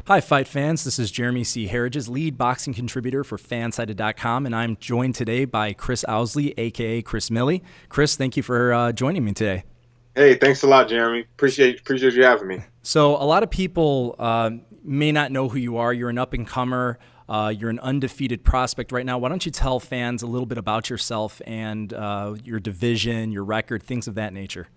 Hi, fight fans. This is Jeremy C. Harridge's lead boxing contributor for Fansided.com, and I'm joined today by Chris Ousley, a.k.a. Chris Millie. Chris, thank you for joining me today. Hey, thanks a lot, Jeremy. Appreciate you having me. So a lot of people may not know who you are. You're an up-and-comer. You're an undefeated prospect right now. Why don't you tell fans a little bit about yourself and your division, your record, things of that nature?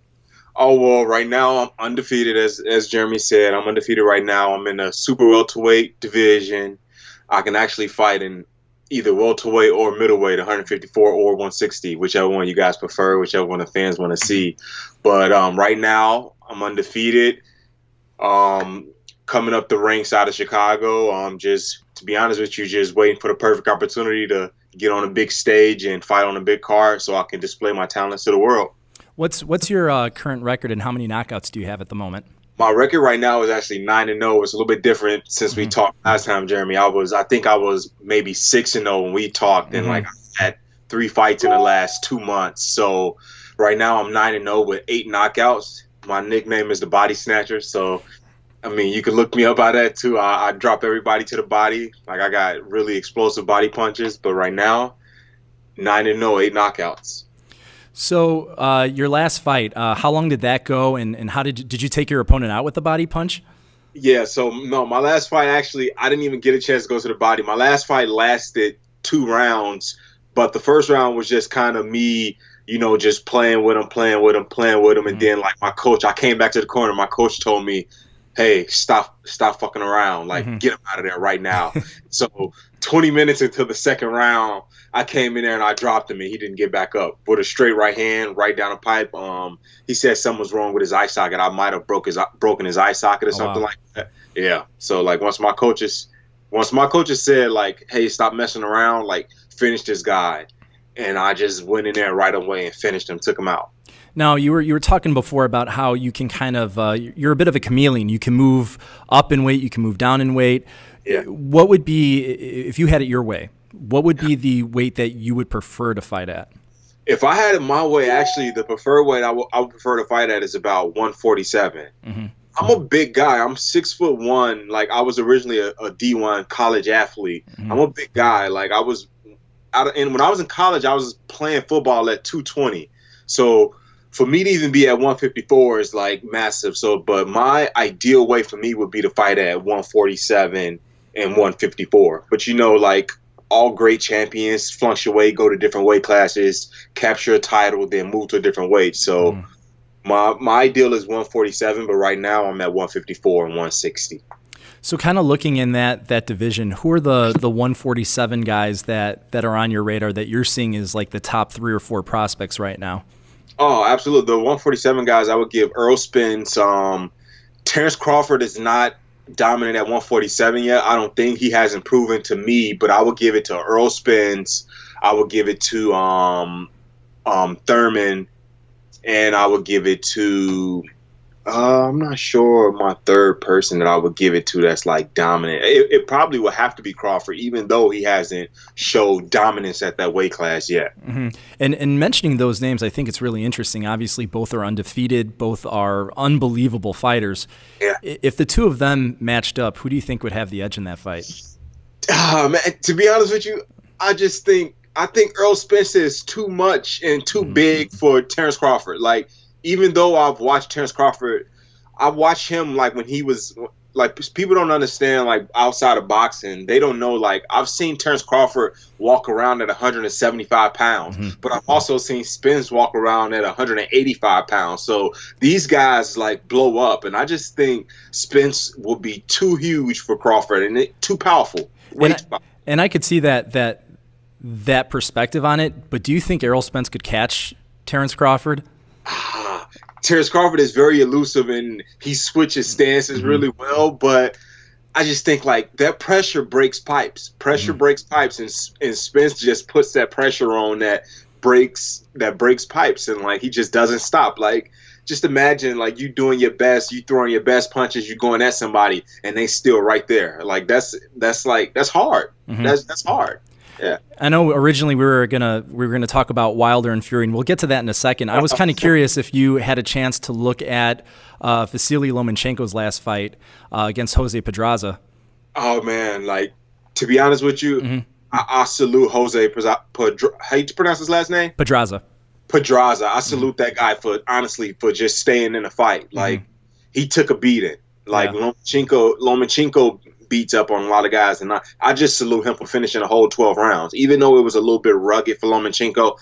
Oh, well, right now I'm undefeated, as Jeremy said. I'm undefeated right now. I'm in a super welterweight division. I can actually fight in either welterweight or middleweight, 154 or 160, whichever one you guys prefer, whichever one the fans want to see. But right now I'm undefeated. Coming up the ranks out of Chicago. Just, to be honest with you, just waiting for the perfect opportunity to get on a big stage and fight on a big card so I can display my talents to the world. What's your current record and how many knockouts do you have at the moment? My record right now is actually 9-0. It's a little bit different since we talked last time, Jeremy. I think I was maybe 6-0 when we talked, and I had 3 fights in the last 2 months. So right now I'm 9-0 with 8 knockouts. My nickname is the Body Snatcher. So I mean, you can look me up by that too. I drop everybody to the body. Like, I got really explosive body punches. But right now, 9-0, 8 knockouts. So your last fight, how long did that go, and how did you take your opponent out with the body punch? Yeah, so no, my last fight, actually, I didn't even get a chance to go to the body. My last fight lasted 2 rounds, but the first round was just kind of me, just playing with him. And then, like, my coach, I came back to the corner. My coach told me, hey, stop fucking around. Like, get him out of there right now. So 20 minutes into the second round, I came in there and I dropped him, and he didn't get back up with a straight right hand right down the pipe. He said something was wrong with his eye socket. I might have broken his eye socket or something like that. Yeah. So, like, once my coaches said, like, hey, stop messing around, like, finish this guy, and I just went in there right away and finished him, took him out. Now, you were talking before about how you can kind of you're a bit of a chameleon. You can move up in weight, you can move down in weight. Yeah. What would be, if you had it your way, what would be the weight that you would prefer to fight at? If I had it my way, actually, the preferred weight I would prefer to fight at is about 147. I'm a big guy. I'm 6'1". Like, I was originally a D1 college athlete. I'm a big guy. Like, and when I was in college, I was playing football at 220. So for me to even be at 154 is, like, massive. So, but my ideal weight for me would be to fight at 147 and 154. But, like, all great champions fluctuate, go to different weight classes, capture a title, then move to a different weight. So my ideal is 147, but right now I'm at 154 and 160. So kind of looking in that division, who are the 147 guys that are on your radar that you're seeing as, like, the top 3 or 4 prospects right now? Oh, absolutely. The 147 guys, I would give Earl Spence. Terrence Crawford is not dominant at 147 yet. I don't think he hasn't proven to me, but I would give it to Earl Spence. I would give it to Thurman, and I would give it to I'm not sure my third person that I would give it to that's, like, dominant. It probably would have to be Crawford, even though he hasn't showed dominance at that weight class yet. And mentioning those names, I think it's really interesting. Obviously, both are undefeated. Both are unbelievable fighters. Yeah. If the two of them matched up, who do you think would have the edge in that fight? Man, to be honest with you, I think Earl Spence is too much and too big for Terrence Crawford. Like, even though I've watched Terrence Crawford, I watched him, like, when he was, like, people don't understand, like, outside of boxing, they don't know, like, I've seen Terrence Crawford walk around at 175 pounds, but I've also seen Spence walk around at 185 pounds. So these guys, like, blow up, and I just think Spence will be too huge for Crawford and too powerful. And I could see that perspective on it, but do you think Errol Spence could catch Terrence Crawford? Terrence Crawford is very elusive, and he switches stances really well, but I just think, like, that pressure breaks pipes. Breaks pipes, and Spence just puts that pressure on that breaks pipes, and, like, he just doesn't stop. Like, just imagine, like, you doing your best, you throwing your best punches, you going at somebody, and they still right there. Like, that's hard. That's hard. Yeah. I know originally we were gonna talk about Wilder and Fury, and we'll get to that in a second. I was kind of curious if you had a chance to look at Vasiliy Lomachenko's last fight against Jose Pedraza. Oh man, like to be honest with you, I salute Jose. How you pronounce his last name? Pedraza. I salute that guy for just staying in the fight. Like he took a beating. Like Lomachenko beats up on a lot of guys, and I just salute him for finishing the whole 12 rounds. Even though it was a little bit rugged for Lomachenko,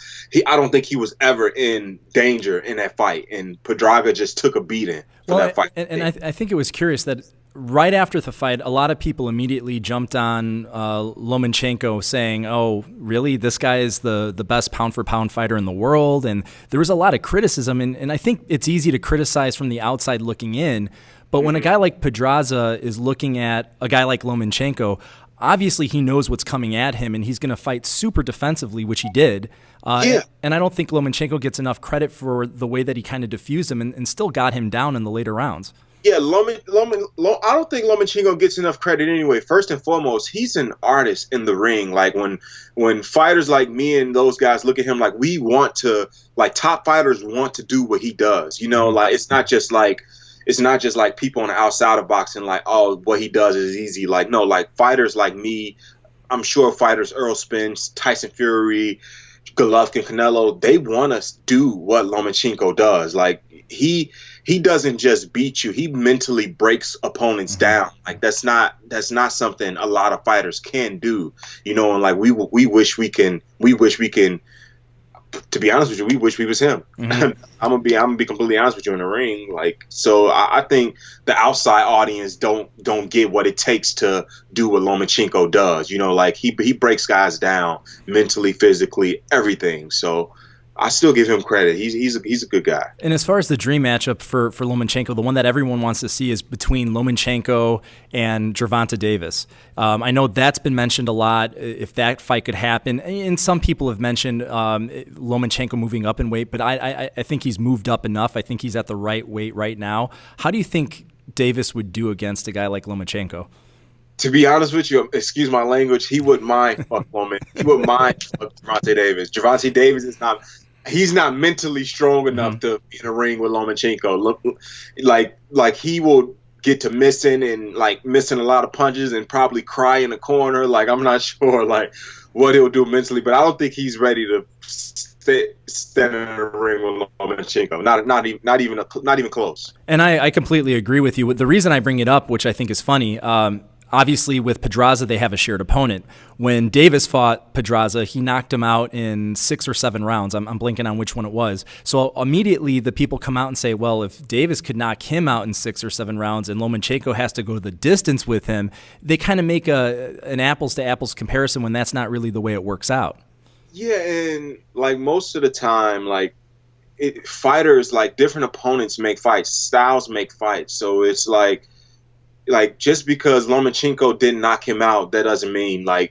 I don't think he was ever in danger in that fight, and Pedraza just took a beating for that fight. And I think it was curious that right after the fight, a lot of people immediately jumped on Lomachenko saying, oh, really? This guy is the best pound-for-pound fighter in the world? And there was a lot of criticism, and I think it's easy to criticize from the outside looking in, but when a guy like Pedraza is looking at a guy like Lomachenko, obviously he knows what's coming at him, and he's going to fight super defensively, which he did. And I don't think Lomachenko gets enough credit for the way that he kind of diffused him and still got him down in the later rounds. Yeah, I don't think Lomachenko gets enough credit anyway. First and foremost, he's an artist in the ring. Like when fighters like me and those guys look at him, like we want to, like top fighters want to do what he does. You know, like it's not just like people on the outside of boxing, like, oh, what he does is easy. Like, no, like fighters like me, I'm sure fighters Earl Spence, Tyson Fury, Golovkin, Canelo, they want to do what Lomachenko does. Like he doesn't just beat you; he mentally breaks opponents down. Like that's not something a lot of fighters can do. You know, and like we wish we can. To be honest with you, we wish we was him. I'm gonna be completely honest with you in the ring. Like, so I think the outside audience don't get what it takes to do what Lomachenko does. You know, like he breaks guys down mentally, physically, everything. So I still give him credit. He's a good guy. And as far as the dream matchup for Lomachenko, the one that everyone wants to see is between Lomachenko and Gervonta Davis. I know that's been mentioned a lot, if that fight could happen. And some people have mentioned Lomachenko moving up in weight, but I think he's moved up enough. I think he's at the right weight right now. How do you think Davis would do against a guy like Lomachenko? To be honest with you, excuse my language, he wouldn't mind fuck Loman. He wouldn't mind fuck Gervonta Davis. Gervonta Davis is not. He's not mentally strong enough to be in a ring with Lomachenko. Like he will get to missing a lot of punches and probably cry in the corner. Like I'm not sure like what he'll do mentally, but I don't think he's ready to stand in a ring with Lomachenko. Not even close. And I completely agree with you. The reason I bring it up, which I think is funny. Obviously, with Pedraza, they have a shared opponent. When Davis fought Pedraza, he knocked him out in 6 or 7 rounds. I'm blanking on which one it was. So immediately the people come out and say, well, if Davis could knock him out in 6 or 7 rounds and Lomachenko has to go the distance with him, they kind of make an apples-to-apples comparison when that's not really the way it works out. Yeah, and like most of the time, like fighters, like different opponents make fights, styles make fights. So it's like just because Lomachenko didn't knock him out, that doesn't mean that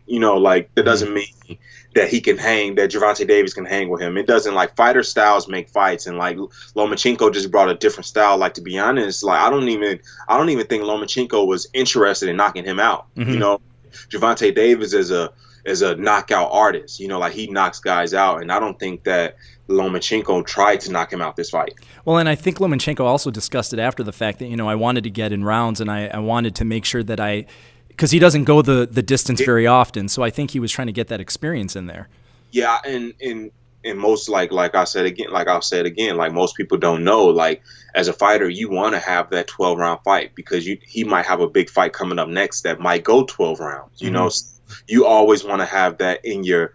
doesn't mean that he can hang, that Gervonta Davis can hang with him. It doesn't. Like fighter styles make fights, and like Lomachenko just brought a different style. Like to be honest, like I don't even think Lomachenko was interested in knocking him out. You know, Gervonta Davis is a knockout artist. You know, like he knocks guys out, and I don't think that Lomachenko tried to knock him out this fight. Well, and I think Lomachenko also discussed it after the fact that, I wanted to get in rounds, and I wanted to make sure that because he doesn't go the distance very often, so I think he was trying to get that experience in there. Yeah, and most I'll say it again, like most people don't know, like as a fighter, you want to have that 12-round fight because he might have a big fight coming up next that might go 12 rounds. You know, you always want to have that in your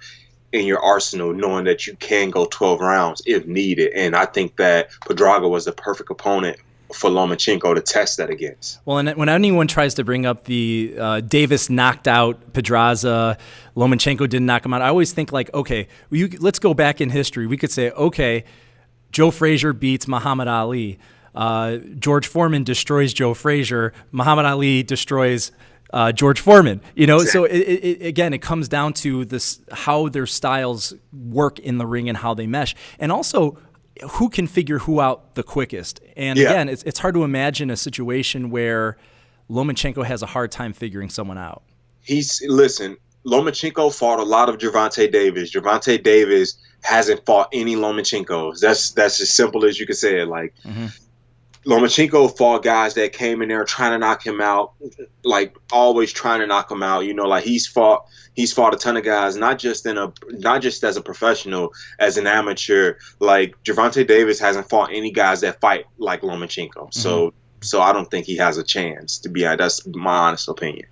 arsenal, knowing that you can go 12 rounds if needed. And I think that Pedraza was the perfect opponent for Lomachenko to test that against. Well, and when anyone tries to bring up the Davis knocked out Pedraza, Lomachenko didn't knock him out, I always think like, okay, let's go back in history. We could say, okay, Joe Frazier beats Muhammad Ali. George Foreman destroys Joe Frazier. Muhammad Ali destroys George Foreman, exactly. So it comes down to this, how their styles work in the ring and how they mesh, and also who can figure who out the quickest. And again, it's hard to imagine a situation where Lomachenko has a hard time figuring someone out. Listen, Lomachenko fought a lot of Gervonta Davis. Gervonta Davis hasn't fought any Lomachenkos. That's as simple as you can say it. Like, Lomachenko fought guys that came in there trying to knock him out, like always trying to knock him out. You know, like he's fought a ton of guys, not just as a professional, as an amateur. Like Gervonta Davis hasn't fought any guys that fight like Lomachenko. So I don't think he has a chance to be. That's my honest opinion.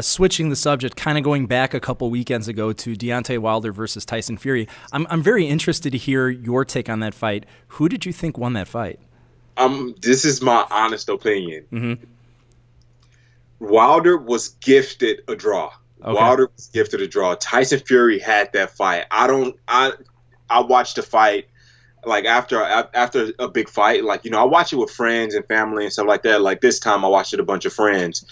Switching the subject, kind of going back a couple weekends ago to Deontay Wilder versus Tyson Fury. I'm very interested to hear your take on that fight. Who did you think won that fight? This is my honest opinion. Wilder was gifted a draw. Okay. Wilder was gifted a draw. Tyson Fury had that fight. I watched the fight like after a big fight. Like, you know, I watch it with friends and family and stuff like that. Like this time I watched it with a bunch of friends.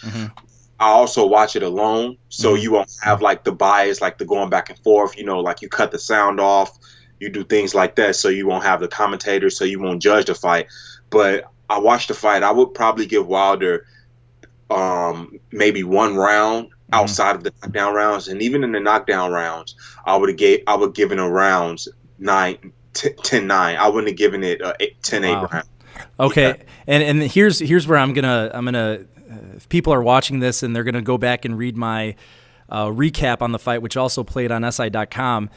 I also watch it alone, so you won't have like the bias, like the going back and forth. You know, like you cut the sound off, you do things like that, so you won't have the commentators, so you won't judge the fight. But I watched the fight. I would probably give Wilder maybe one round outside of the knockdown rounds, and even in the knockdown rounds, I would given a rounds 10-9. I wouldn't have given it 10-8 round. Okay, Yeah. and here's where I'm gonna if people are watching this and they're gonna go back and read my recap on the fight, which also played on SI.com.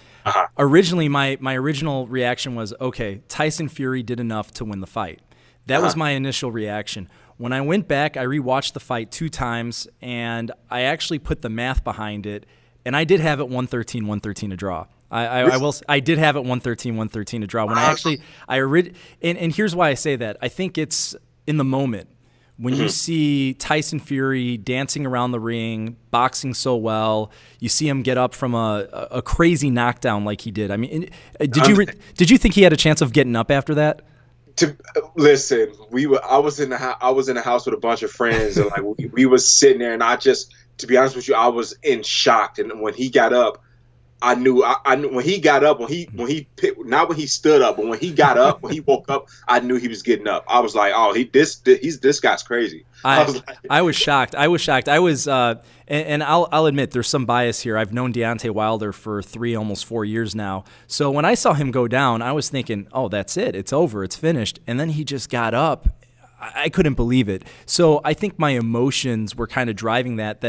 Originally, my original reaction was, okay, Tyson Fury did enough to win the fight. That was my initial reaction. When I went back, I rewatched the fight 2 times, and I actually put the math behind it, and I did have it 113 a draw. I did have it 113 a draw. When and here's why I say that. I think it's in the moment. When you see Tyson Fury dancing around the ring, boxing so well, you see him get up from a crazy knockdown like he did. I mean, did you think he had a chance of getting up after that? Listen, I was in the house with a bunch of friends, and like we was sitting there, and to be honest with you, I was in shock. And when he got up, I knew when he got up, not when he stood up, but when he got up, when he woke up, I knew he was getting up. I was like, oh, this guy's crazy. I was shocked. And I'll admit there's some bias here. I've known Deontay Wilder for 3, almost 4 years now. So when I saw him go down, I was thinking, oh, that's it. It's over. It's finished. And then he just got up. I couldn't believe it. So I think my emotions were kind of driving that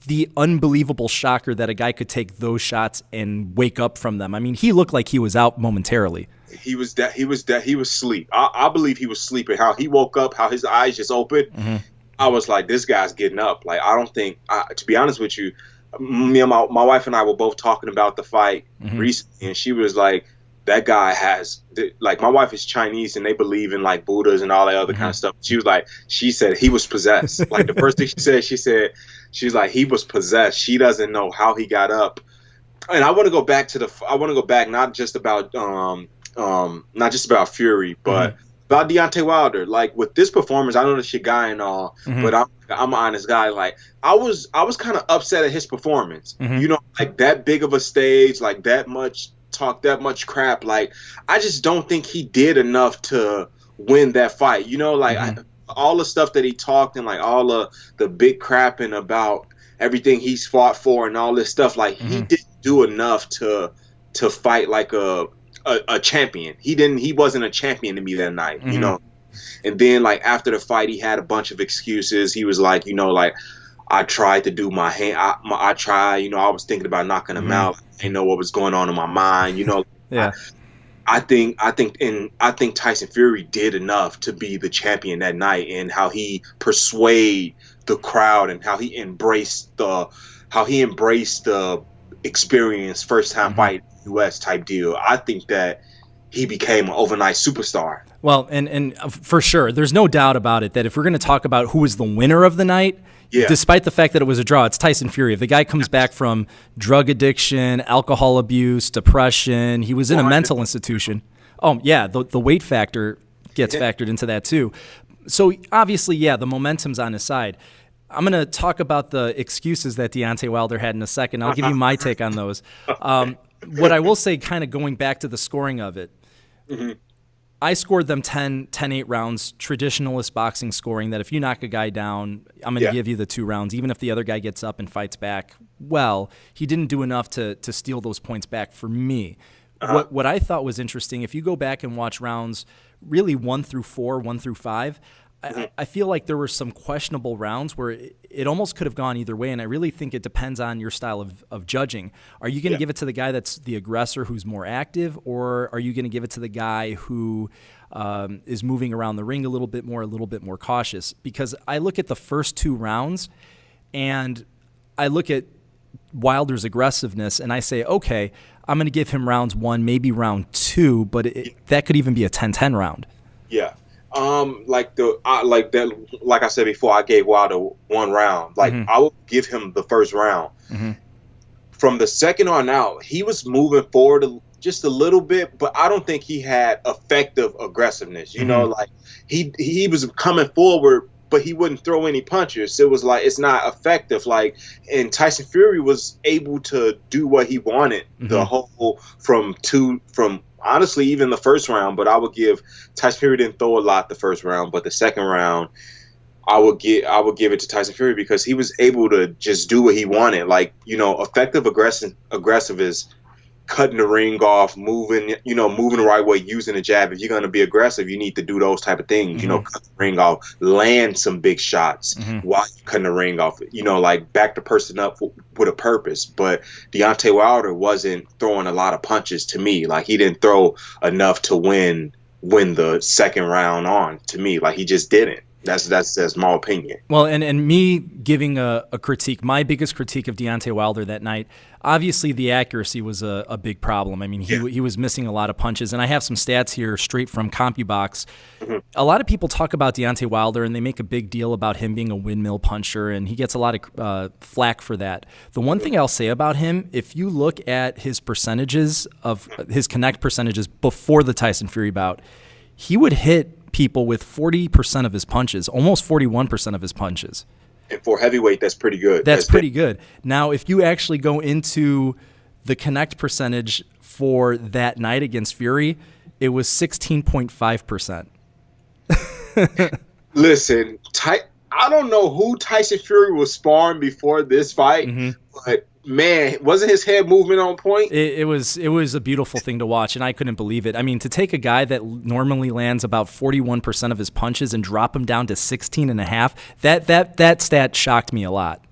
the unbelievable shocker that a guy could take those shots and wake up from them. I mean, he looked like he was out momentarily. He was asleep. I believe he was sleeping. How he woke up, how his eyes just opened. I was like, this guy's getting up. Like, I don't think, to be honest with you, me and my wife and I were both talking about the fight recently, and she was like, that guy like, my wife is Chinese and they believe in like Buddhas and all that other kind of stuff. She said he was possessed. Like the first thing she's like, he was possessed. She doesn't know how he got up. And I want to go back not just about Fury, but about Deontay Wilder. Like with this performance, I know this your guy and all, but I'm an honest guy. Like I was kind of upset at his performance. You know, like that big of a stage, like that much talk, that much crap. Like I just don't think he did enough to win that fight. You know, like all the stuff that he talked and like all the big crapping about everything he's fought for and all this stuff. Like he didn't do enough to fight like a champion. He wasn't a champion to me that night, you know. And then like after the fight, he had a bunch of excuses. He was like, you know, like I tried to do my hand. I tried, you know, I was thinking about knocking him out. I didn't know what was going on in my mind, you know. Yeah. I think Tyson Fury did enough to be the champion that night, and how he persuaded the crowd and how he embraced the experience, first time fight in the US type deal. I think that he became an overnight superstar. Well, and for sure, there's no doubt about it that if we're going to talk about who was the winner of the night, despite the fact that it was a draw, it's Tyson Fury. If the guy comes back from drug addiction, alcohol abuse, depression, he was in a mental institution. Oh, yeah, the weight factor gets factored into that too. So obviously, the momentum's on his side. I'm going to talk about the excuses that Deontay Wilder had in a second. I'll give you my take on those. What I will say, kind of going back to the scoring of it, I scored them 10-8 rounds, traditionalist boxing scoring, that if you knock a guy down, I'm going to give you the 2 rounds, even if the other guy gets up and fights back. Well, he didn't do enough to steal those points back for me. What I thought was interesting, if you go back and watch rounds really 1 through 4, 1 through 5, I feel like there were some questionable rounds where it almost could have gone either way, and I really think it depends on your style of judging. Are you going to give it to the guy that's the aggressor who's more active, or are you going to give it to the guy who is moving around the ring a little bit more cautious? Because I look at the first 2 rounds, and I look at Wilder's aggressiveness, and I say, okay, I'm going to give him rounds 1, maybe round 2, but that could even be a 10-10 round. Yeah. Like I said before, I gave Wilder 1 round. Like I would give him the first round. From the second on out, he was moving forward just a little bit, but I don't think he had effective aggressiveness. You know, like he was coming forward, but he wouldn't throw any punches. It was like, it's not effective. Like, and Tyson Fury was able to do what he wanted the whole from honestly, even the first round. But I would give Tyson Fury didn't throw a lot the first round, but the second round, I would give it to Tyson Fury because he was able to just do what he wanted. Like, you know, effective aggressive is cutting the ring off, moving the right way, using the jab. If you're going to be aggressive, you need to do those type of things. You know, cut the ring off, land some big shots while you're cutting the ring off. You know, like back the person up with a purpose. But Deontay Wilder wasn't throwing a lot of punches to me. Like, he didn't throw enough to win the second round on, to me. Like, he just didn't. That's my opinion. Well, and me giving a critique, my biggest critique of Deontay Wilder that night, obviously the accuracy was a big problem. I mean, he was missing a lot of punches, and I have some stats here straight from CompuBox. A lot of people talk about Deontay Wilder, and they make a big deal about him being a windmill puncher, and he gets a lot of flack for that. The one thing I'll say about him, if you look at his percentages of his connect percentages before the Tyson Fury bout, he would hit people with 40% of his punches, almost 41% of his punches. And for heavyweight, that's pretty good. That's pretty good. Now, if you actually go into the connect percentage for that night against Fury, it was 16.5%. Listen, I don't know who Tyson Fury was sparring before this fight, but man, wasn't his head movement on point? It was a beautiful thing to watch, and I couldn't believe it. I mean, to take a guy that normally lands about 41% of his punches and drop him down to 16.5, that stat shocked me a lot.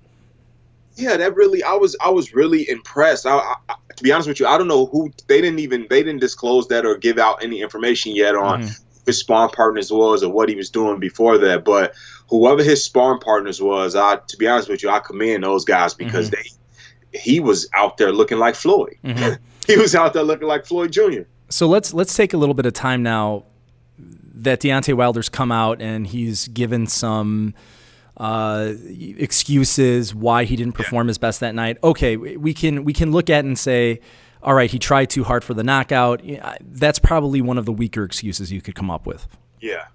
Yeah, that really, I was really impressed. I, to be honest with you, I don't know who they didn't disclose that or give out any information yet on who his sparring partners was or what he was doing before that. But whoever his sparring partners was, to be honest with you, I commend those guys because he was out there looking like Floyd. He was out there looking like Floyd Jr. So let's take a little bit of time now that Deontay Wilder's come out and he's given some excuses why he didn't perform his best that night. Okay, we can look at it and say, all right, he tried too hard for the knockout. That's probably one of the weaker excuses you could come up with. Yeah.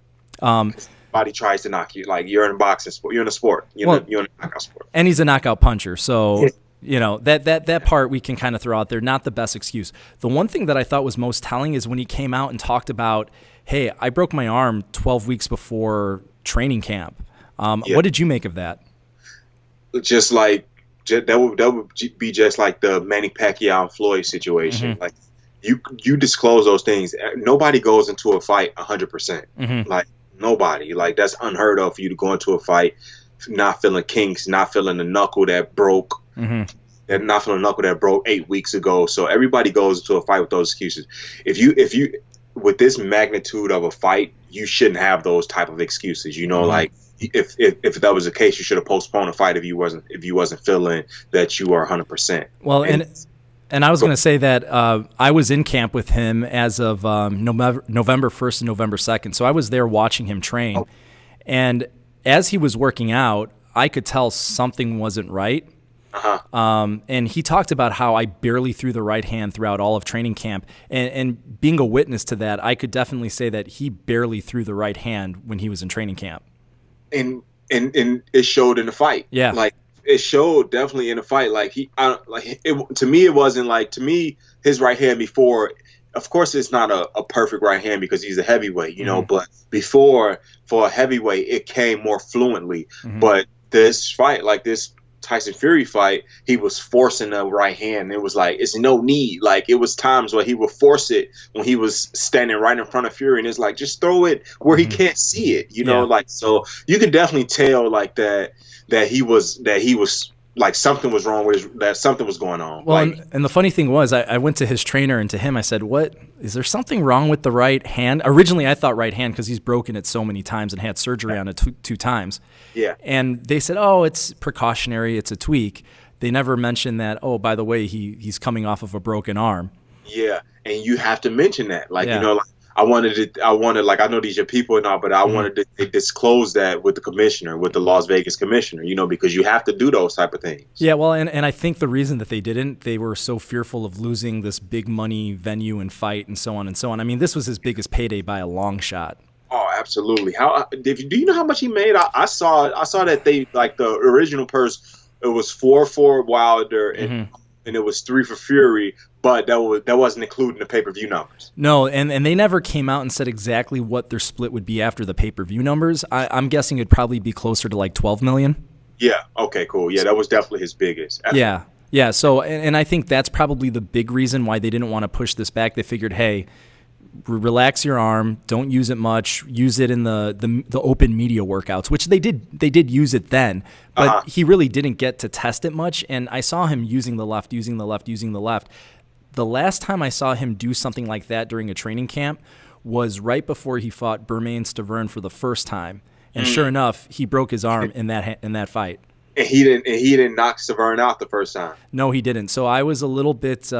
Body tries to knock you. Like, you're in a boxing sport. You're in a sport. You're in a knockout sport. And he's a knockout puncher. So, you know, that part we can kind of throw out there. Not the best excuse. The one thing that I thought was most telling is when he came out and talked about, hey, I broke my arm 12 weeks before training camp. What did you make of that? Just like, that would be just like the Manny Pacquiao and Floyd situation. Like, you disclose those things. Nobody goes into a fight 100%. Like, nobody. Like, that's unheard of for you to go into a fight not feeling kinks, not feeling the knuckle that broke. And not feeling the knuckle that broke 8 weeks ago. So everybody goes into a fight with those excuses. If you with this magnitude of a fight, you shouldn't have those type of excuses. You know, like, if that was the case, you should have postponed a fight if you wasn't feeling that you are 100%. Well, and I was going to say that I was in camp with him as of November 1st and November 2nd. So I was there watching him train. And as he was working out, I could tell something wasn't right. And he talked about how I barely threw the right hand throughout all of training camp. And being a witness to that, I could definitely say that he barely threw the right hand when he was in training camp. And it showed in the fight. Yeah. Like, it showed definitely in the fight. Like, to me, it wasn't like, to me, his right hand before, of course, it's not a perfect right hand because he's a heavyweight, Mm-hmm. but before, for a heavyweight, it came more fluently. Mm-hmm. But this fight, like this Tyson Fury fight, he was forcing the right hand. It was like, it's no need. Like, it was times where he would force it when he was standing right in front of Fury, and it's like, just throw it where he can't see it, like, so you could definitely tell like that he was like something was wrong with that something was going on. Well, like, and the funny thing was, I went to his trainer and to him, I said, "What is there something wrong with the right hand?" Originally, I thought right hand because he's broken it so many times and had surgery on it two times. Yeah. And they said, "Oh, it's precautionary, it's a tweak." They never mentioned that. Oh, by the way, he's coming off of a broken arm. Yeah, and you have to mention that, like, Yeah. like, I wanted, like, I know these are people and all, but I wanted to disclose that with the commissioner, with the Las Vegas commissioner, because you have to do those type of things. Yeah, well, and I think the reason that they didn't, they were so fearful of losing this big money venue and fight and so on and so on. I mean, this was his biggest payday by a long shot. Oh, absolutely. Do you know how much he made? I saw that they, like, the original purse, it was 4 for Wilder and it was 3 for Fury, but that wasn't including the pay-per-view numbers. No, and they never came out and said exactly what their split would be after the pay-per-view numbers. I'm guessing it'd probably be closer to like 12 million. Yeah. Okay, cool. Yeah, that was definitely his biggest. Yeah. Yeah. So, and I think that's probably the big reason why they didn't want to push this back. They figured, hey, relax your arm, don't use it much, use it in the open media workouts, which they did use it then, but he really didn't get to test it much. And I saw him using the left. The last time I saw him do something like that during a training camp was right before he fought Bermane Stavern for the first time. And sure enough, he broke his arm in that fight. And he didn't knock Stavern out the first time. No, he didn't. So I was a little bit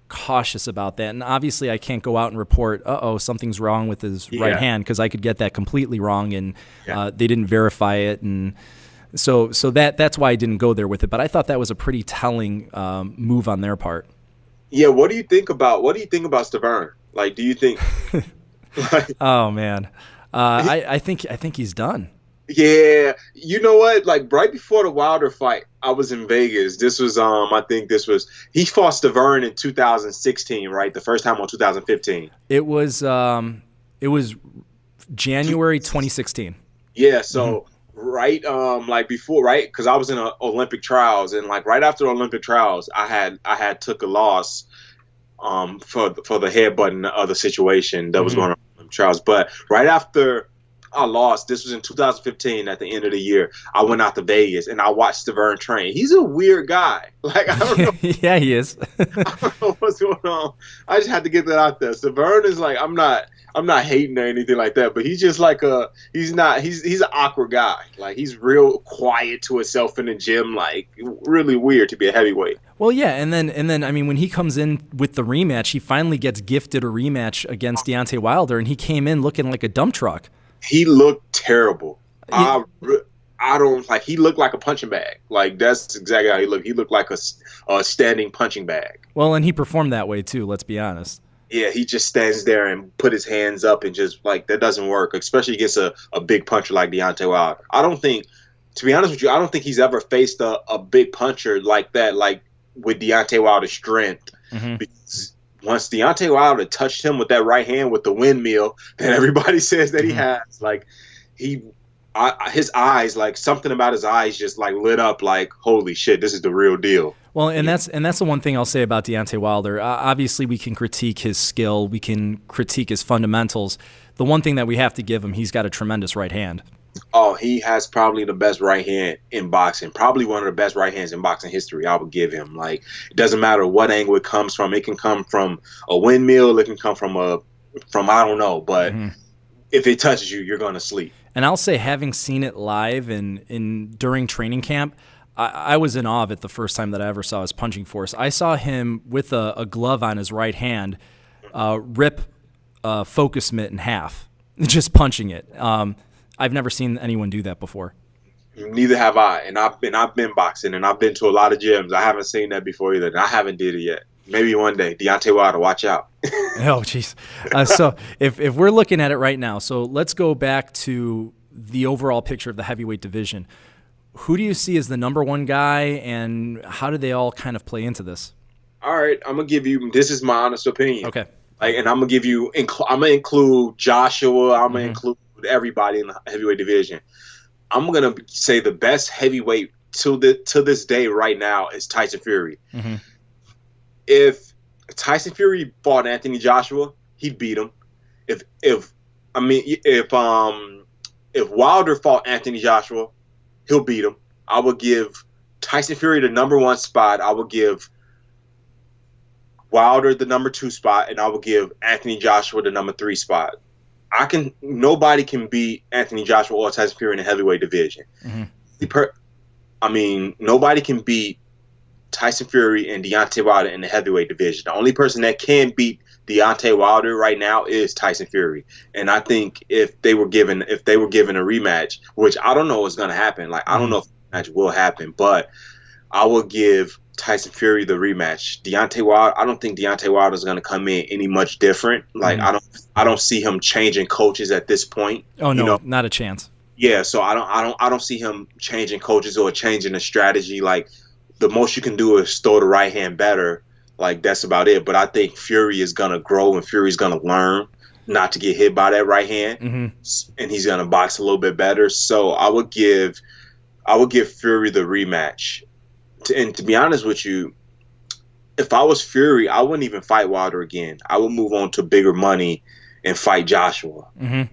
cautious about that. And obviously I can't go out and report, something's wrong with his right hand, because I could get that completely wrong, and they didn't verify it. And so that's why I didn't go there with it. But I thought that was a pretty telling move on their part. Yeah, what do you think about Stavern? Like, do you think? Oh man, I think he's done. Yeah, you know what? Like, right before the Wilder fight, I was in Vegas. This was he fought Stavern in 2016, right? The first time on 2015. It was January 2016. Yeah, so right, like before, right? Because I was in Olympic trials, and like right after the Olympic trials, I had took a loss for the headbutting of the situation that was going on in trials. But right after I lost, this was in 2015 at the end of the year, I went out to Vegas and I watched Stavern train. He's a weird guy. Like, I don't know. Yeah, he is. I don't know what's going on. I just had to get that out there. Stavern is like, I'm not hating or anything like that, but he's just like he's an awkward guy. Like, he's real quiet to himself in the gym, like really weird to be a heavyweight. Well, yeah, and then I mean, when he comes in with the rematch, he finally gets gifted a rematch against Deontay Wilder, and he came in looking like a dump truck. He looked terrible. Yeah. I don't like. He looked like a punching bag. Like, that's exactly how he looked. He looked like a standing punching bag. Well, and he performed that way too. Let's be honest. Yeah, he just stands there and put his hands up and just, like, that doesn't work, especially against a big puncher like Deontay Wilder. I don't think, to be honest with you, I don't think he's ever faced a big puncher like that, like with Deontay Wilder's strength. Because once Deontay Wilder touched him with that right hand with the windmill that everybody says that he has, like, his eyes, like, something about his eyes just, like, lit up like, holy shit, this is the real deal. Well, and that's the one thing I'll say about Deontay Wilder. Obviously, we can critique his skill, we can critique his fundamentals. The one thing that we have to give him, he's got a tremendous right hand. Oh, he has probably the best right hand in boxing. Probably one of the best right hands in boxing history, I would give him. Like, it doesn't matter what angle it comes from. It can come from a windmill. It can come from I don't know. But if it touches you, you're going to sleep. And I'll say, having seen it live and during training camp, I was in awe of it the first time that I ever saw his punching force. I saw him with a glove on his right hand rip a focus mitt in half, just punching it. I've never seen anyone do that before. Neither have I. And I've been boxing, and I've been to a lot of gyms. I haven't seen that before either. And I haven't did it yet. Maybe one day. Deontay Wilder, watch out. Oh, jeez. So if we're looking at it right now, so let's go back to the overall picture of the heavyweight division. Who do you see as the number one guy, and how do they all kind of play into this? All right, I'm gonna give you. This is my honest opinion. Okay. Like, and I'm gonna give you. I'm gonna include Joshua. I'm gonna Mm-hmm. include everybody in the heavyweight division. I'm gonna say the best heavyweight to this day right now is Tyson Fury. Mm-hmm. If Tyson Fury fought Anthony Joshua, he'd beat him. If Wilder fought Anthony Joshua, he'll beat him. I would give Tyson Fury the number 1 spot. I would give Wilder the number 2 spot, and I would give Anthony Joshua the number 3 spot. Nobody can beat Anthony Joshua or Tyson Fury in the heavyweight division. Mm-hmm. Nobody can beat Tyson Fury and Deontay Wilder in the heavyweight division. The only person that can beat Deontay Wilder right now is Tyson Fury. And I think if they were given a rematch, which I don't know is going to happen. Like, I don't know if the match will happen, but I will give Tyson Fury the rematch. Deontay Wilder, I don't think Deontay Wilder is going to come in any much different. Like, I don't see him changing coaches at this point. Oh no, not a chance. Yeah, so I don't see him changing coaches or changing the strategy. Like, the most you can do is throw the right hand better. Like, that's about it. But I think Fury is gonna grow and Fury's gonna learn not to get hit by that right hand, and he's gonna box a little bit better. So I would give Fury the rematch. And to be honest with you, if I was Fury, I wouldn't even fight Wilder again. I would move on to bigger money and fight Joshua, and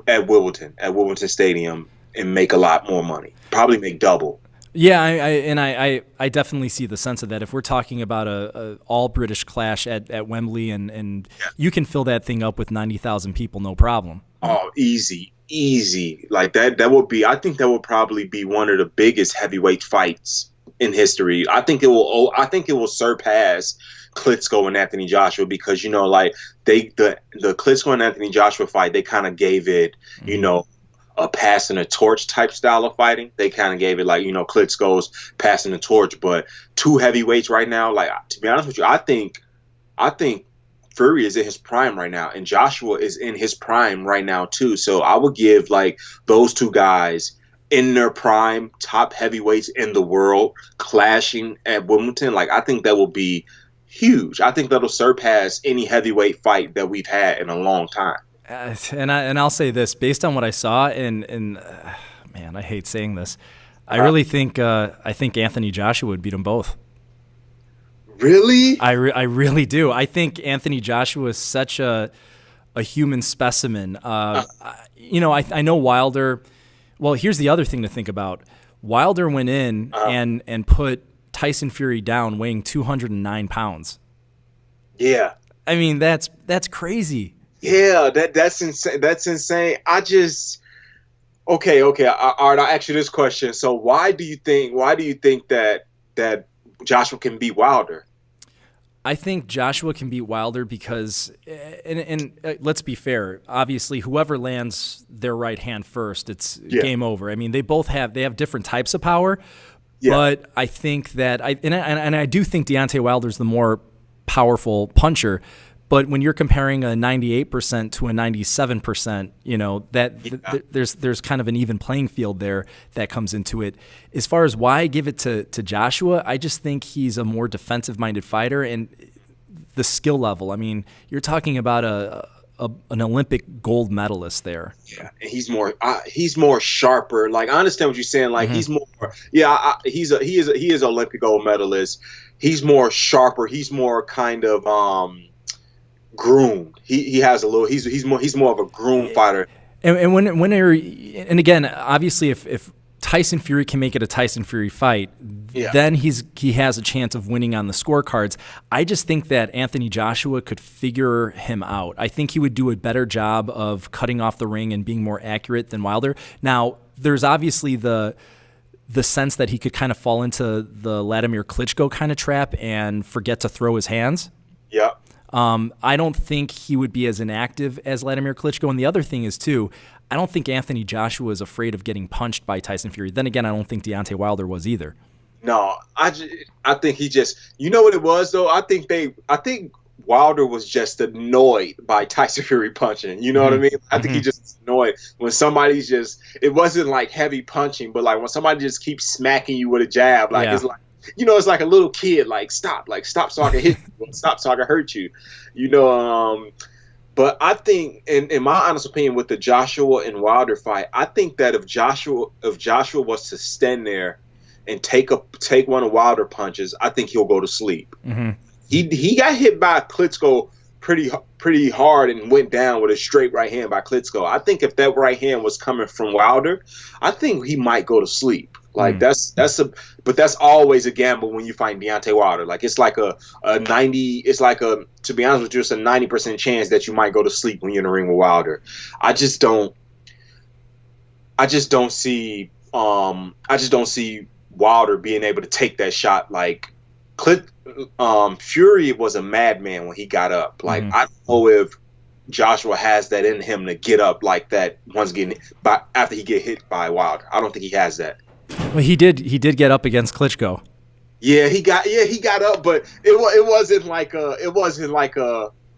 at Wimbledon Stadium, and make a lot more money. Probably make double. Yeah, I definitely see the sense of that. If we're talking about a all British clash at Wembley, and you can fill that thing up with 90,000 people, no problem. Oh, easy. Like that would be. I think that would probably be one of the biggest heavyweight fights in history. I think it will surpass Klitschko and Anthony Joshua, because like the Klitschko and Anthony Joshua fight, they kind of gave it a passing a torch type style of fighting. They kind of gave it like Klitschko's passing the torch, but 2 heavyweights right now. Like, to be honest with you, I think Fury is in his prime right now, and Joshua is in his prime right now too. So I would give like those 2 guys in their prime, top heavyweights in the world, clashing at Wimbledon. Like, I think that will be huge. I think that'll surpass any heavyweight fight that we've had in a long time. And I'll say this, based on what I saw, and man, I hate saying this, I really think Anthony Joshua would beat them both. Really? I really do. I think Anthony Joshua is such a human specimen. I know Wilder. Well, here's the other thing to think about. Wilder went in and put Tyson Fury down, weighing 209 pounds. Yeah. I mean, that's crazy. Yeah, that's insane. That's insane. Okay. All right, I'll ask you this question. So why do you think that Joshua can beat Wilder? I think Joshua can beat Wilder because, and let's be fair, obviously whoever lands their right hand first, it's game over. I mean, they have different types of power, but I think that I do think Deontay Wilder's the more powerful puncher. But when you're comparing a 98% to a 97%, there's kind of an even playing field there that comes into it. As far as why I give it to Joshua, I just think he's a more defensive-minded fighter, and the skill level. I mean, you're talking about an Olympic gold medalist there. Yeah, and he's more sharper. Like, I understand what you're saying. Like, he's more. Yeah, he is an Olympic gold medalist. He's more sharper. He's more kind of groomed. He has a little. He's more of a groomed fighter. And and again, obviously, if Tyson Fury can make it a Tyson Fury fight, then he has a chance of winning on the scorecards. I just think that Anthony Joshua could figure him out. I think he would do a better job of cutting off the ring and being more accurate than Wilder. Now, there's obviously the sense that he could kind of fall into the Vladimir Klitschko kind of trap and forget to throw his hands. Yeah. I don't think he would be as inactive as Vladimir Klitschko. And the other thing is, too, I don't think Anthony Joshua is afraid of getting punched by Tyson Fury. Then again, I don't think Deontay Wilder was either. No, I think he just, what it was though? I think Wilder was just annoyed by Tyson Fury punching. You know what I mean? I think he just annoyed when somebody's it wasn't like heavy punching, but like when somebody just keeps smacking you with a jab, like it's like, it's like a little kid, like stop so I can hit you, stop so I can hurt you, But I think, in my honest opinion, with the Joshua and Wilder fight, I think that if Joshua was to stand there and take one of Wilder punches, I think he'll go to sleep. Mm-hmm. He got hit by Klitschko pretty hard and went down with a straight right hand by Klitschko. I think if that right hand was coming from Wilder, I think he might go to sleep. Like but that's always a gamble when you fight Deontay Wilder. Like it's like a 90. It's like to be honest with you, it's a 90% chance that you might go to sleep when you're in the ring with Wilder. I just don't see Wilder being able to take that shot. Like Fury was a madman when he got up. Like I don't know if Joshua has that in him to get up like that after he get hit by Wilder. I don't think he has that. Well, he did get up against Klitschko. Yeah, he got up, but it wasn't like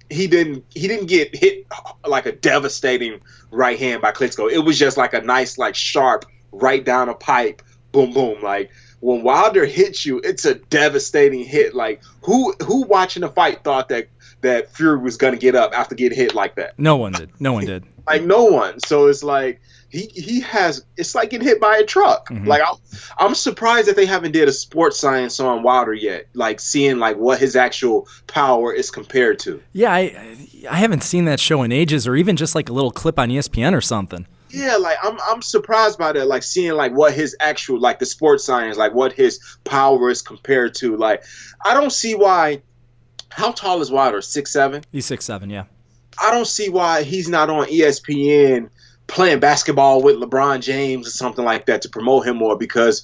he didn't get hit like a devastating right hand by Klitschko. It was just like a nice, like sharp right down a pipe, boom boom. Like when Wilder hits you, it's a devastating hit. Like who watching the fight thought that Fury was gonna get up after getting hit like that? No one did. Like no one. So it's like it's like getting hit by a truck. Mm-hmm. Like I'm surprised that they haven't did a sports science on Wilder yet. Like seeing like what his actual power is compared to. Yeah, I haven't seen that show in ages, or even just like a little clip on ESPN or something. Yeah, like I'm surprised by that. Like seeing like what his actual like the sports science, like what his power is compared to. Like I don't see why. How tall is Wilder? 6'7"? He's 6'7", yeah. I don't see why he's not on ESPN playing basketball with LeBron James or something like that to promote him more, because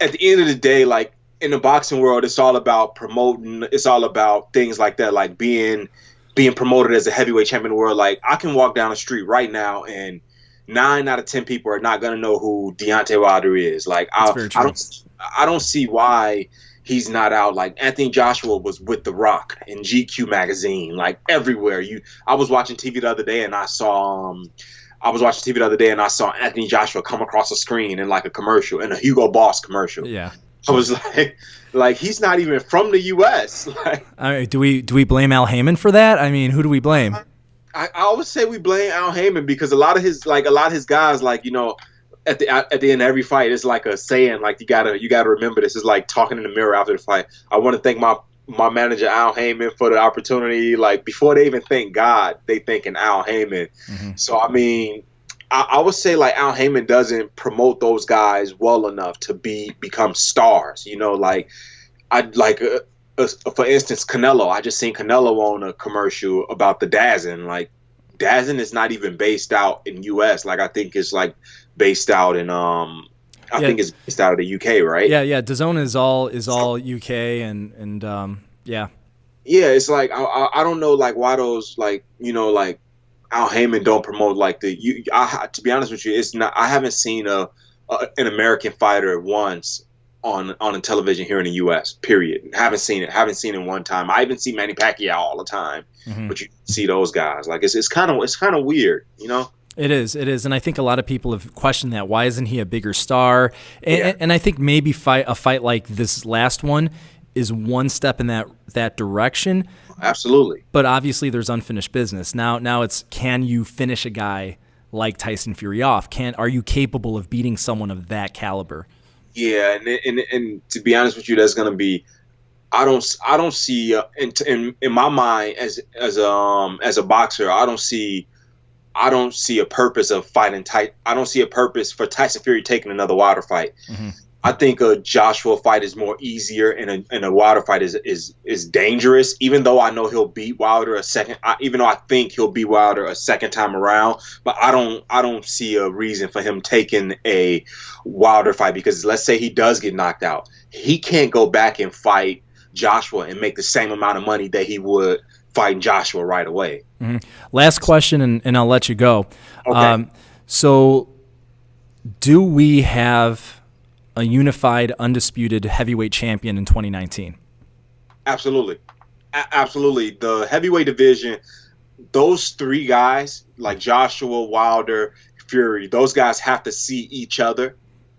at the end of the day, like in the boxing world, it's all about promoting. It's all about things like that, like being promoted as a heavyweight champion in the world. Like I can walk down the street right now and 9 out of 10 people are not going to know who Deontay Wilder is. Like I don't see why he's not out. Like Anthony Joshua was with The Rock in GQ magazine, like everywhere. I was watching TV the other day and I saw Anthony Joshua come across the screen in like a commercial, in a Hugo Boss commercial. Yeah. I was like he's not even from the U.S. Like, do we blame Al Heyman for that? I mean, who do we blame? I always say we blame Al Heyman because a lot of his guys, like, at the end of every fight, it's like a saying, like you gotta remember this. It's like talking in the mirror after the fight. I want to thank my manager Al Heyman for the opportunity. Like before they even thank God, they thanking Al Heyman. Mm-hmm. So I mean, I would say like Al Heyman doesn't promote those guys well enough to become stars. Like for instance, Canelo. I just seen Canelo on a commercial about the DAZN. Like DAZN is not even based out in U.S. Like I think it's like based out in I think it's based out of the UK, right? Yeah. DAZN is all UK and yeah. Yeah, it's like I don't know like why those like like Al Heyman don't promote like to be honest with you, it's not. I haven't seen an American fighter once on a television here in the U.S. Period. Haven't seen it one time. I even see Manny Pacquiao all the time, but you see those guys. Like it's kind of weird, It is, and I think a lot of people have questioned that. Why isn't he a bigger star? And I think maybe a fight like this last one is one step in that direction. Absolutely. But obviously, there's unfinished business. Now it's, can you finish a guy like Tyson Fury off? Are you capable of beating someone of that caliber? Yeah, and to be honest with you, that's gonna be. I don't see in my mind as a boxer. I don't see a purpose of fighting I don't see a purpose for Tyson Fury taking another Wilder fight. Mm-hmm. I think a Joshua fight is more easier, and a Wilder fight is dangerous. Even though I know he'll beat Wilder even though I think he'll beat Wilder a second time around, but I don't see a reason for him taking a Wilder fight, because let's say he does get knocked out, he can't go back and fight Joshua and make the same amount of money that he would fighting Joshua right away. Mm-hmm. Last question, and I'll let you go. Okay. So do we have a unified, undisputed heavyweight champion in 2019? Absolutely. Absolutely. The heavyweight division, those three guys, like Joshua, Wilder, Fury, those guys have to see each other.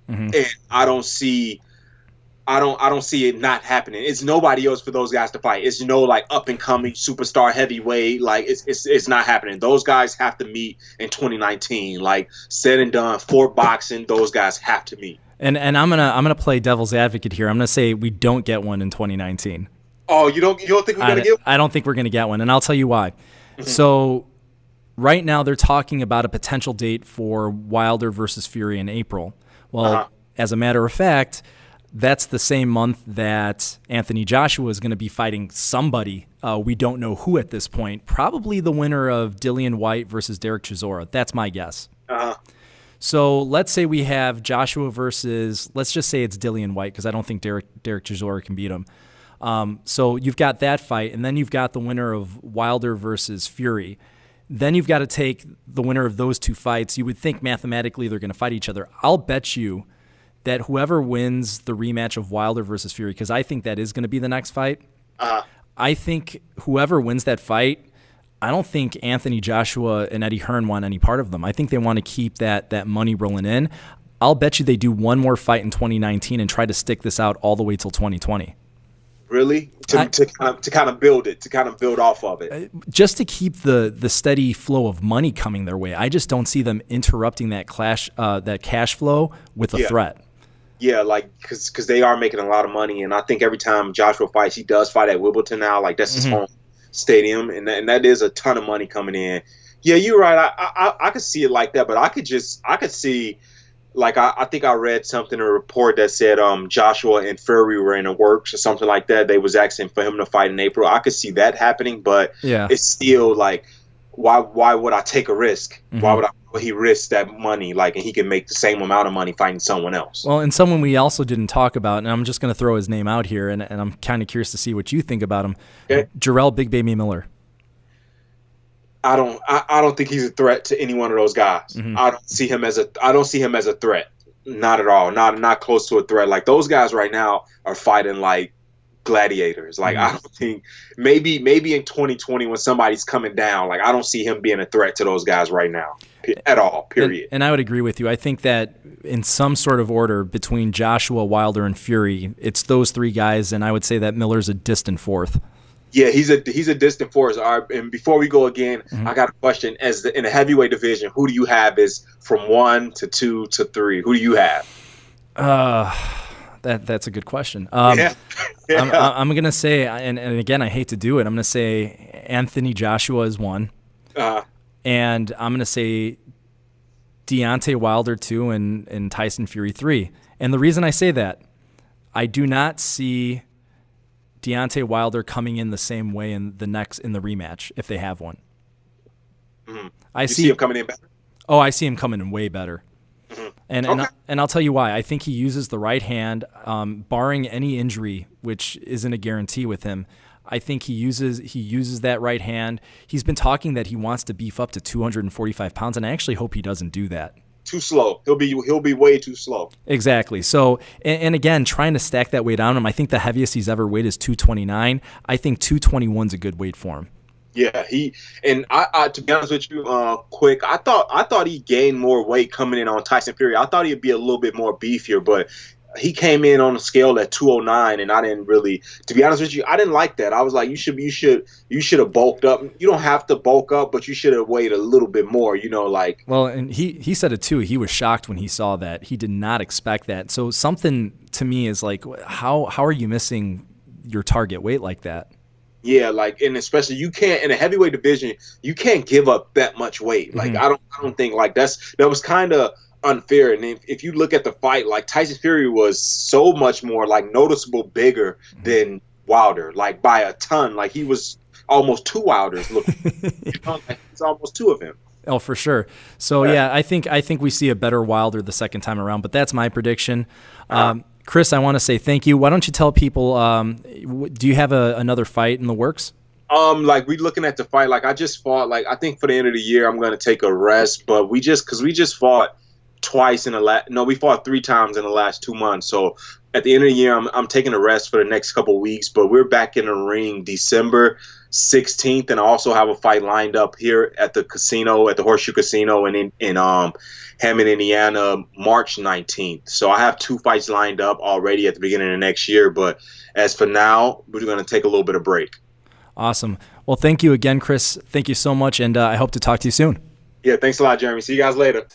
Mm-hmm. And I don't see I don't see it not happening. It's nobody else for those guys to fight. It's no like up and coming superstar heavyweight. Like it's not happening. Those guys have to meet in 2019. Like said and done for boxing, those guys have to meet. And I'm gonna play devil's advocate here. I'm gonna say we don't get one in 2019. Oh, you don't think we're gonna get one? I don't think we're gonna get one, and I'll tell you why. So right now they're talking about a potential date for Wilder versus Fury in April. Well, as a matter of fact, that's the same month that Anthony Joshua is going to be fighting somebody. We don't know who at this point. Probably the winner of Dillian Whyte versus Derek Chisora. That's my guess. So let's say we have Joshua versus, let's just say it's Dillian Whyte, because I don't think Derek Chisora can beat him. So you've got that fight, and then you've got the winner of Wilder versus Fury. Then you've got to take the winner of those two fights. You would think mathematically they're going to fight each other. I'll bet you that whoever wins the rematch of Wilder versus Fury, because I think that is going to be the next fight, I think whoever wins that fight, I don't think Anthony Joshua and Eddie Hearn want any part of them. I think they want to keep that money rolling in. I'll bet you they do one more fight in 2019 and try to stick this out all the way till 2020. Really? To kind of build it, to kind of build off of it. Just to keep the steady flow of money coming their way. I just don't see them interrupting that cash flow with a threat. Yeah, like because they are making a lot of money, and I think every time Joshua fights, he does fight at Wimbledon now. Like that's his home stadium, and that is a ton of money coming in. Yeah, you're right. I could see it like that, but I could see. Like I think I read something in a report that said Joshua and Fury were in the works or something like that. They was asking for him to fight in April. I could see that happening, but it's still like, why would I take a risk? Why would he risk that money? Like, and he can make the same amount of money fighting someone else. Well, and someone we also didn't talk about, and I'm just going to throw his name out here, and I'm kind of curious to see what you think about him. Okay. Jarrell Big Baby Miller. I don't think he's a threat to any one of those guys. I don't see him as a threat. Not at all. Not close to a threat. Like those guys right now are fighting like gladiators. Like I don't think maybe in 2020 when somebody's coming down, like I don't see him being a threat to those guys right now at all. Period. And I would agree with you. I think that in some sort of order between Joshua, Wilder, and Fury, it's those three guys, and I would say that Miller's a distant fourth. Yeah, he's a distant force. All right, and before we go again, I got a question. In the heavyweight division, who do you have is from 1 to 2 to 3? Who do you have? That's a good question. I'm going to say, and again, I hate to do it, I'm going to say Anthony Joshua is 1. And I'm going to say Deontay Wilder 2 and Tyson Fury 3. And the reason I say that, I do not see Deontay Wilder coming in the same way in the rematch if they have one. I see him coming in better. Oh, I see him coming in way better. And I'll tell you why. I think he uses the right hand, barring any injury, which isn't a guarantee with him. I think he uses that right hand. He's been talking that he wants to beef up to 245 pounds, and I actually hope he doesn't do that. Too slow. He'll be way too slow. Exactly. So, and again, trying to stack that weight on him. I think the heaviest he's ever weighed is 229. I think 221's a good weight for him. Yeah, I to be honest with you, quick, I thought he gained more weight coming in on Tyson Fury. I thought he'd be a little bit more beefier, but he came in on a scale at 209, and I didn't really, to be honest with you, I didn't like that. I was like, you should have bulked up. You don't have to bulk up, but you should have weighed a little bit more, like. Well, and he said it too. He was shocked when he saw that. He did not expect that. So something to me is like, how are you missing your target weight like that? Yeah, like, and especially you can't, in a heavyweight division, you can't give up that much weight. Like, I don't think like that was kind of unfair. And if you look at the fight, like Tyson Fury was so much more like noticeable bigger than Wilder, like by a ton. Like he was almost 2 Wilders looking. Like it's almost 2 of him. Oh, for sure. So yeah, I think we see a better Wilder the second time around, but that's my prediction. Chris, I want to say thank you. Why don't you tell people, do you have another fight in the works? Like we looking at the fight, like I just fought, like I think for the end of the year, I'm going to take a rest, but we just fought twice we fought 3 times in the last 2 months. So at the end of the year, I'm taking a rest for the next couple of weeks, but we're back in the ring December 16th, and I also have a fight lined up here at the casino, at the Horseshoe Casino in Hammond, Indiana, March 19th. So I have 2 fights lined up already at the beginning of next year, but as for now, we're going to take a little bit of break. Awesome. Well, thank you again, Chris. Thank you so much, and I hope to talk to you soon. Yeah, thanks a lot, Jeremy. See you guys later.